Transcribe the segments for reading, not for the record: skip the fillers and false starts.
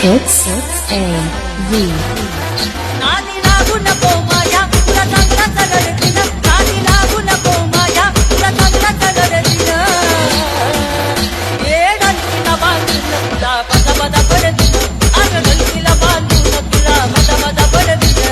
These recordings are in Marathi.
It's a V. नादी लागू नको माझ्या तुला चांगला चालल दिन नादी लागू नको माझ्या तुला चांगला चालल दिन ये ढलकीला बांधून तुला बदा बदा पडदिन अग ढलकीला बांधून तुला बदा बदा पडदिन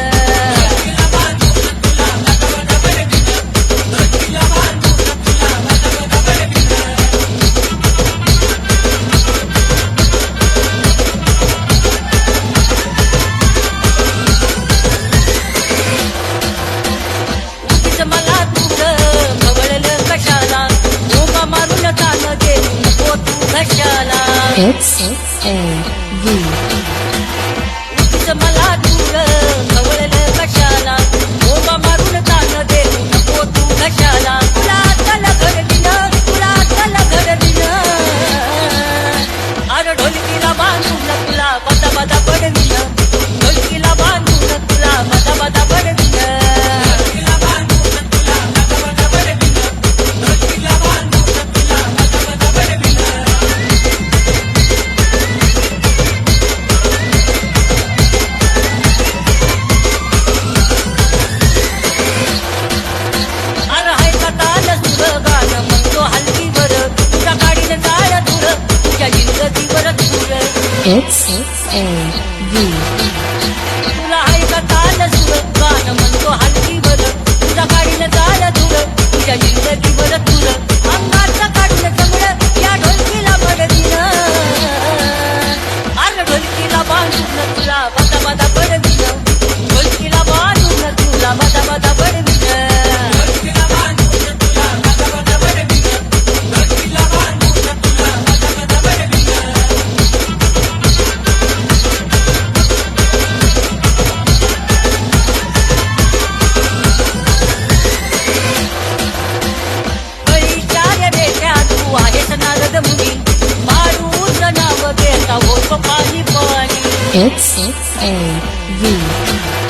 मला तुझं खवळलं कशाला ओबा मारून तान देऊ नको तू घशाला It's a V. मला तुझं खवळलं कशाला ओबा मारून तान देऊ नको तू घशाला तुला चल घर दिन तुला चल घर दिन अरे ढोलकीला बांधून तुला बदा बदा पडविन ढोलकीला बांधून तुला बदा बदा पडविन It's a V. तुला आहे का ताल सुर गाणं म्हणतो हलकीवर तुझा काढीन जाल दूर तुझ्या जिंदगीवर तुर अंगाचा काढून चमड या ढोलकीला पडदिन अरे ढोलकीला बांधून तुला बदा बदा पडदिन ढोलकीला बांधून तुला बदा बदा पडदिन It's a V.